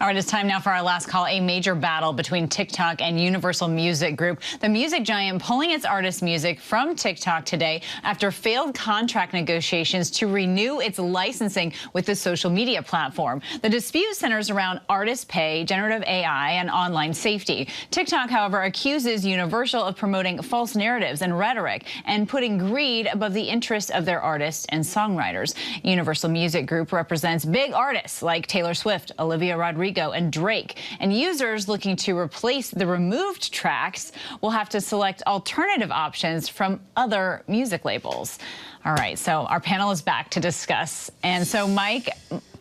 All right, it's time now for our last call, a major battle between TikTok and Universal Music Group. The music giant pulling its artist music from TikTok today after failed contract negotiations to renew its licensing with the social media platform. The dispute centers around artist pay, generative AI, and online safety. TikTok, however, accuses Universal of promoting false narratives and rhetoric and putting greed above the interests of their artists and songwriters. Universal Music Group represents big artists like Taylor Swift, Olivia Rodrigo, and Drake, and users looking to replace the removed tracks will have to select alternative options from other music labels. All right, so our panel is back to discuss. And so, Mike,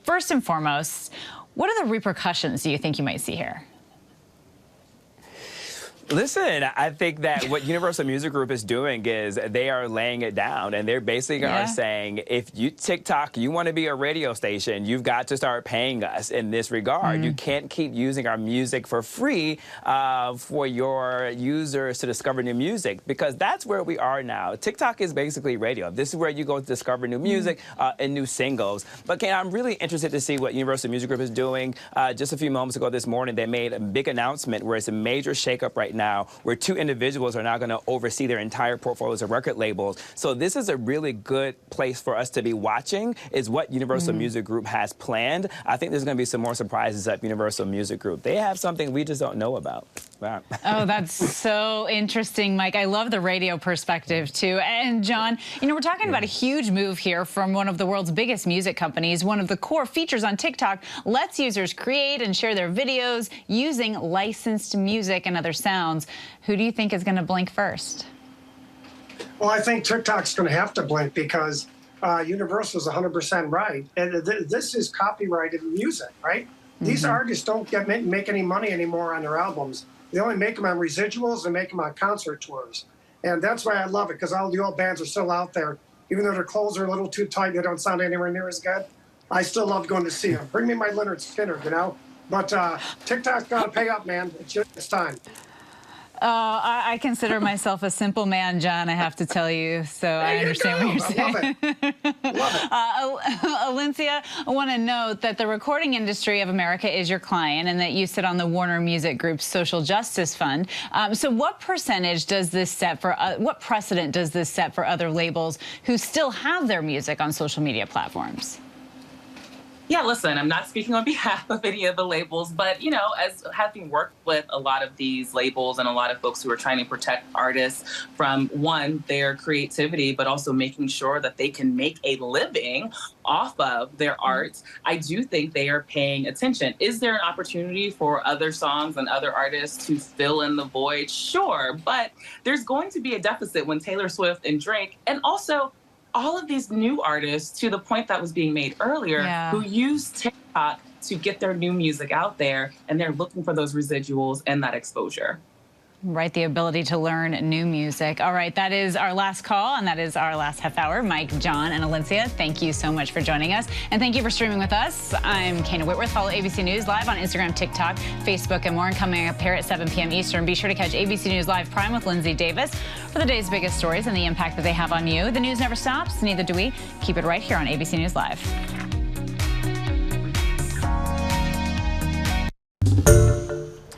first and foremost, what are the repercussions do you think you might see here? Listen, I think that what Universal Music Group is doing is they are laying it down, and they're basically are saying, if you TikTok, you want to be a radio station, you've got to start paying us in this regard. You can't keep using our music for free for your users to discover new music, because that's where we are now. TikTok is basically radio. This is where you go to discover new music and new singles. But Ken, I'm really interested to see what Universal Music Group is doing. Just a few moments ago this morning, they made a big announcement where it's a major shakeup right now, where two individuals are now going to oversee their entire portfolios of record labels. So this is a really good place for us to be watching, is what Universal Music Group has planned. I think there's going to be some more surprises at Universal Music Group. They have something we just don't know about. Wow. Oh, that's so interesting, Mike. I love the radio perspective, too. And, John, you know, we're talking about a huge move here from one of the world's biggest music companies. One of the core features on TikTok lets users create and share their videos using licensed music and other sounds. Who do you think is going to blink first? Well, I think TikTok's going to have to blink, because Universal is 100% right. And this is copyrighted music, right? These artists don't make any money anymore on their albums. They only make them on residuals and make them on concert tours. And that's why I love it, because all the old bands are still out there. Even though their clothes are a little too tight, they don't sound anywhere near as good. I still love going to see them. Bring me my Leonard Skinner, you know? But TikTok's got to pay up, man. It's time. I consider myself a simple man, John, I have to tell you, so I understand what you're saying. Love it. Linsey, I want to note that the Recording Industry of America is your client and that you sit on the Warner Music Group's Social Justice Fund. So what percentage does this set for, what precedent does this set for other labels who still have their music on social media platforms? Yeah, listen, I'm not speaking on behalf of any of the labels, but, you know, as having worked with a lot of these labels and a lot of folks who are trying to protect artists from, one, their creativity, but also making sure that they can make a living off of their art, I do think they are paying attention. Is there an opportunity for other songs and other artists to fill in the void? Sure, but there's going to be a deficit when Taylor Swift and Drake, and also all of these new artists, to the point that was being made earlier, who use TikTok to get their new music out there, and they're looking for those residuals and that exposure. Right, the ability to learn new music. All right, that is our last call, and that is our last half hour. Mike, John, and Linsey, thank you so much for joining us, and thank you for streaming with us. I'm Kana Whitworth. Follow ABC News live on Instagram, TikTok, Facebook, and more. And coming up here at 7 p.m. Eastern, be sure to catch ABC News Live Prime with Linsey Davis for the day's biggest stories and the impact that they have on you. The news never stops, neither do we. Keep it right here on ABC News Live.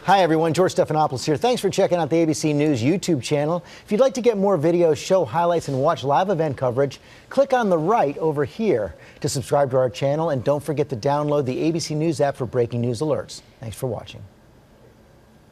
Hi everyone, George Stephanopoulos here. Thanks for checking out the ABC News YouTube channel. If you'd like to get more videos, show highlights, and watch live event coverage, click on the right over here to subscribe to our channel, and don't forget to download the ABC News app for breaking news alerts. Thanks for watching.